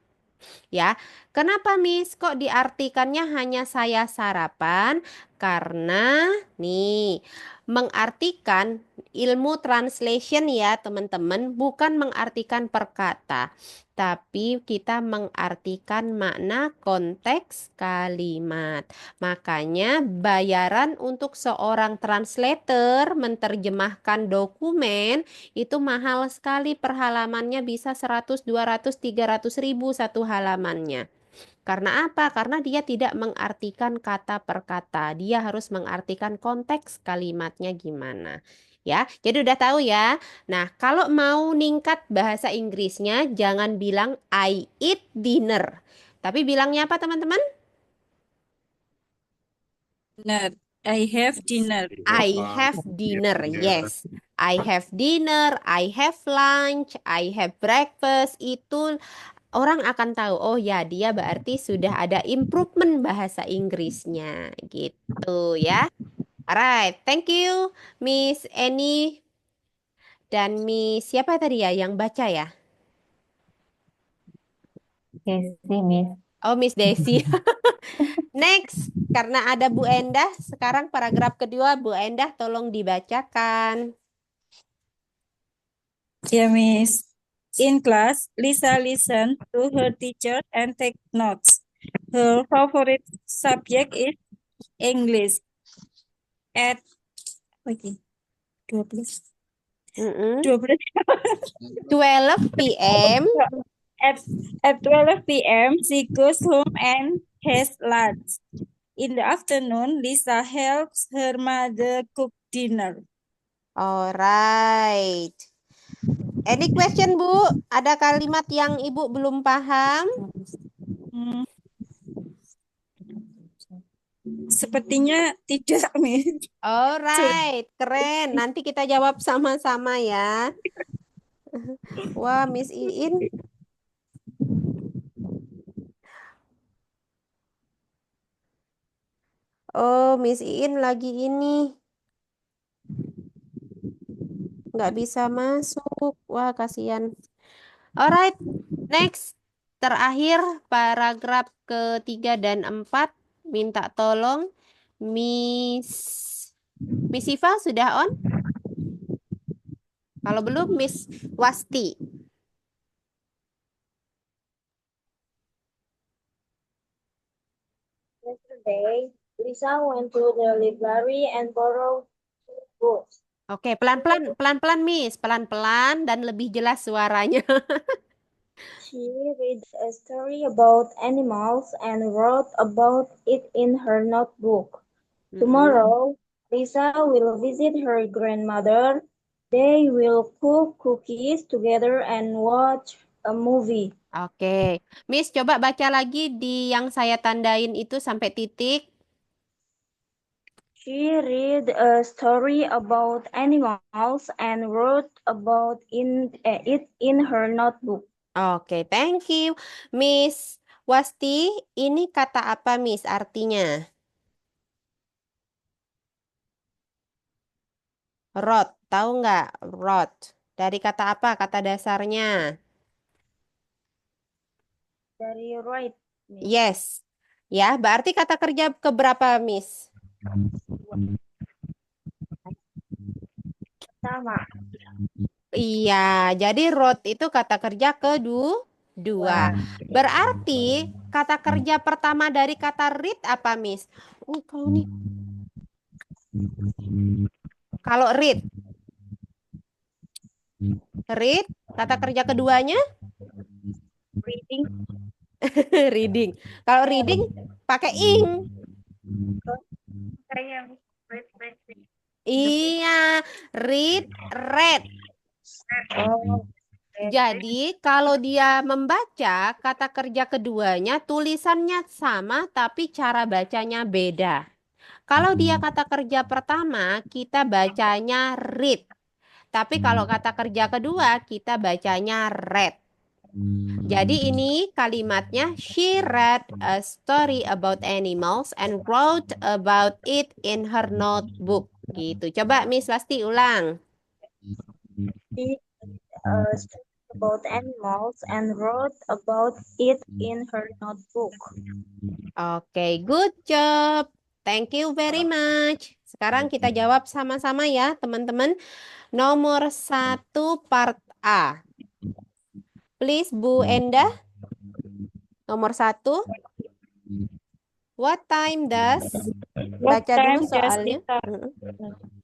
Ya, kenapa Miss? Kok diartikannya hanya saya sarapan? Karena nih, mengartikan ilmu translation ya teman-teman, bukan mengartikan perkata, tapi kita mengartikan makna konteks kalimat. Makanya bayaran untuk seorang translator menerjemahkan dokumen itu mahal sekali, per halamannya bisa 100, 200, 300 ribu satu halamannya. Karena apa? Karena dia tidak mengartikan kata per kata. Dia harus mengartikan konteks kalimatnya gimana. Ya, jadi udah tahu ya. Nah, kalau mau ningkat bahasa Inggrisnya, jangan bilang I eat dinner. Tapi bilangnya apa teman-teman? Dinner. I have dinner. I have dinner, yes. I have dinner, I have lunch, I have breakfast. Itu orang akan tahu, oh ya dia berarti sudah ada improvement bahasa Inggrisnya gitu ya. Alright, thank you Miss Annie dan Miss siapa tadi ya yang baca ya? Desi, Miss. Oh Miss Desi. Next, karena ada Bu Endah, sekarang paragraf kedua Bu Endah tolong dibacakan. Yeah, Miss. In class, Lisa listened to her teacher and take notes. Her favorite subject is English. At 12 12 p.m. At 12 p.m., she goes home and has lunch. In the afternoon, Lisa helps her mother cook dinner. Alright. Any question, Bu? Ada kalimat yang Ibu belum paham? Sepertinya tidak, Miss. Alright, keren. Nanti kita jawab sama-sama ya. Wah, Miss Iin. Oh, Miss Iin lagi ini. Nggak bisa masuk. Wah, kasihan. Alright, next. Terakhir, paragraf ketiga dan 4. Minta tolong. Miss Siva sudah on? Kalau belum, Miss Wasti. Yesterday, Lisa went to the library and borrowed books. Oke, pelan-pelan, Miss. Pelan-pelan dan lebih jelas suaranya. She read a story about animals and wrote about it in her notebook. Tomorrow, Lisa will visit her grandmother. They will cook cookies together and watch a movie. Oke, Miss coba baca lagi di yang saya tandain itu sampai titik. She read a story about animals and wrote about it in her notebook. Oke, thank you. Miss Wasti, ini kata apa Miss artinya? Wrote, tahu nggak? Wrote. Dari kata apa? Kata dasarnya? Dari write, Miss. Yes. Ya, berarti kata kerja keberapa, Miss? Sama. Iya, jadi wrote itu kata kerja kedua. Berarti kata kerja pertama dari kata read apa, Miss? Kalau nih. Kalau read. Read, kata kerja keduanya Reading. reading. Kalau reading pakai ing. Saya read, read, read. Iya, read, read. Oh, Jadi kalau dia membaca, kata kerja keduanya tulisannya sama tapi cara bacanya beda. Kalau dia kata kerja pertama, kita bacanya read. Tapi kalau kata kerja kedua, kita bacanya read. Jadi ini kalimatnya, she read a story about animals and wrote about it in her notebook. Gitu. Coba Miss Lasti ulang. She story about animals and wrote about it in her notebook. Oke, good job. Thank you very much. Sekarang kita jawab sama-sama ya, teman-teman. Nomor 1 part A. Please, Bu Endah. Nomor 1. What time does? what Baca dulu time does soalnya. Lisa?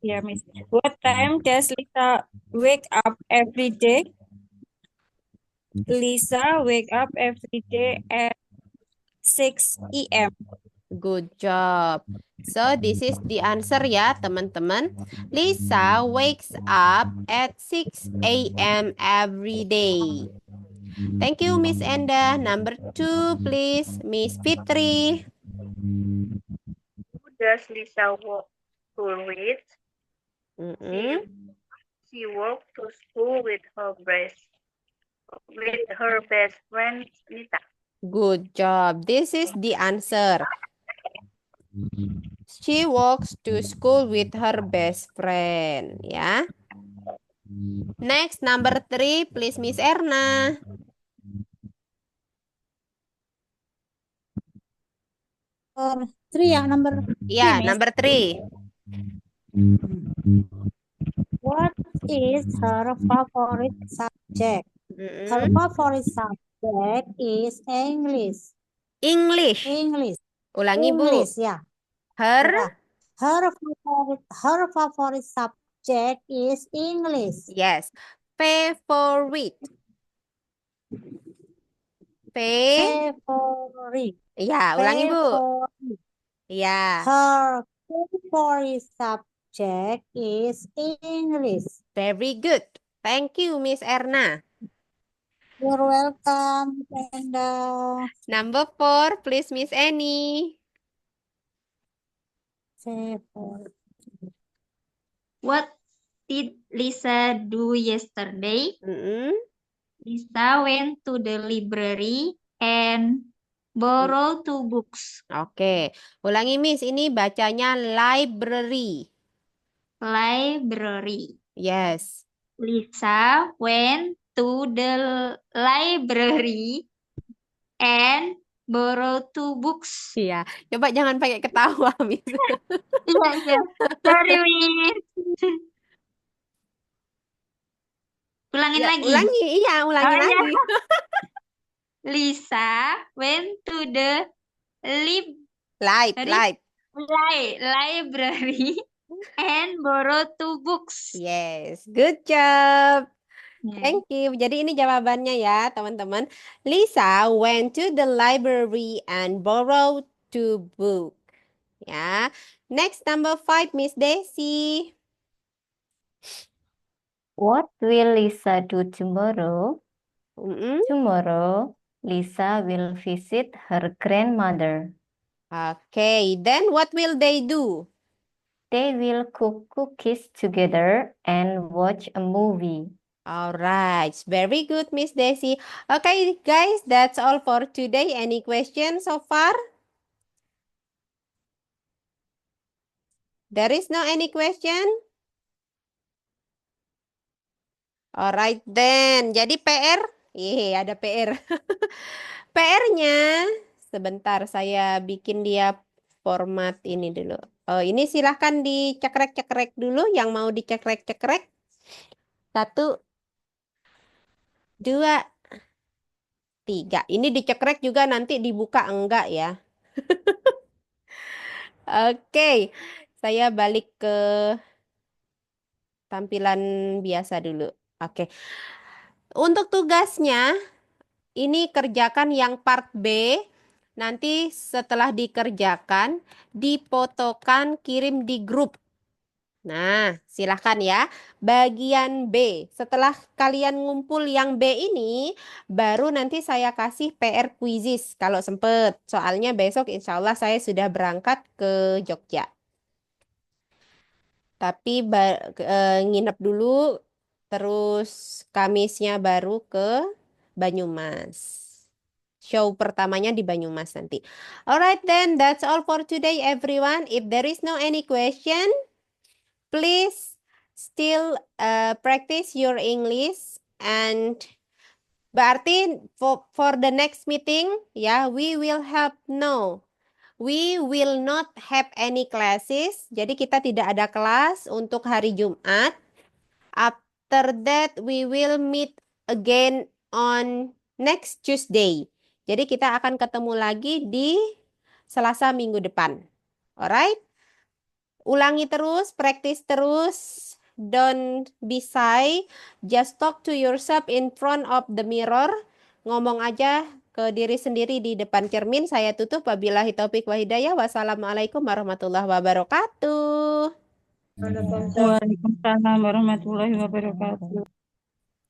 Yeah, Miss. What time does Lisa wake up every day? Lisa wake up every day at 6 a.m. Good job. So this is the answer ya teman-teman. Lisa wakes up at 6 a.m. every day. Thank you Miss Enda. Number 2 please, Miss Fitri. Who does Lisa walk to with? She walked to school with her best friend Nita. Good job. This is the answer. She walks to school with her best friend. Ya. Next, number 3, please Miss Erna. Three ya, number Ya, Miss. number 3. What is her favorite subject? Her favorite subject is English. English. English. Ulangi, Bu. English, ya. Her Ya. Her favorite subject is English. Yes. Favorite. Favorite. Ya, ulangi, Bu. Favorite. Ya. Her favorite subject is English. Very good. Thank you, Miss Erna. You're welcome, Brenda. Number 4, please Miss Annie. Favorite. What did Lisa do yesterday? Mm-mm. Lisa went to the library and borrowed 2 books. Oke. Ulangi, Miss. Ini bacanya library. Library. Yes. Lisa went to the library and borrowed 2 books. Iya. Coba jangan pakai ketawa, Miss. Iya. Sorry, Miss. Ulangin Ya, lagi. ulangi. Iya, ulangi Oh, iya. lagi. Lisa went to the Light. library and borrowed 2 books. Yes. Good job. Yeah. Thank you. Jadi ini jawabannya ya, teman-teman. Lisa went to the library and borrowed 2 books. Ya. Next, number 5, Miss Desi. What will Lisa do tomorrow? Tomorrow, Lisa will visit her grandmother. Okay, then what will they do? They will cook cookies together and watch a movie. All right, very good, Miss Desi. Okay, guys, that's all for today. Any questions so far? There is no any question? Alright then. Jadi PR? Ada PR. PR-nya sebentar saya bikin dia format ini dulu. Oh, ini silahkan dicekrek-cekrek dulu yang mau dicekrek-cekrek. 1, 2, 3. Ini dicekrek juga nanti dibuka enggak ya? Oke. Saya balik ke tampilan biasa dulu. Oke. Untuk tugasnya, ini kerjakan yang part B. Nanti setelah dikerjakan, difotokan, kirim di grup. Nah, silahkan ya. Bagian B. Setelah kalian ngumpul yang B ini, baru nanti saya kasih PR quizzes kalau sempet. Soalnya besok insya Allah saya sudah berangkat ke Jogja. Tapi nginep dulu, terus Kamisnya baru ke Banyumas. Show pertamanya di Banyumas nanti. Alright then, that's all for today everyone. If there is no any question, please still practice your English and berarti for the next meeting ya, we will have we will not have any classes. Jadi kita tidak ada kelas untuk hari Jumat. After that we will meet again on next Tuesday. Jadi kita akan ketemu lagi di Selasa minggu depan. Alright? Ulangi terus, practice terus. Don't be shy. Just talk to yourself in front of the mirror. Ngomong aja ke diri sendiri di depan cermin. Saya tutup. Wabillahi taufik wa hidayah. Wassalamualaikum warahmatullahi wabarakatuh. Waalaikumsalam warahmatullahi wabarakatuh.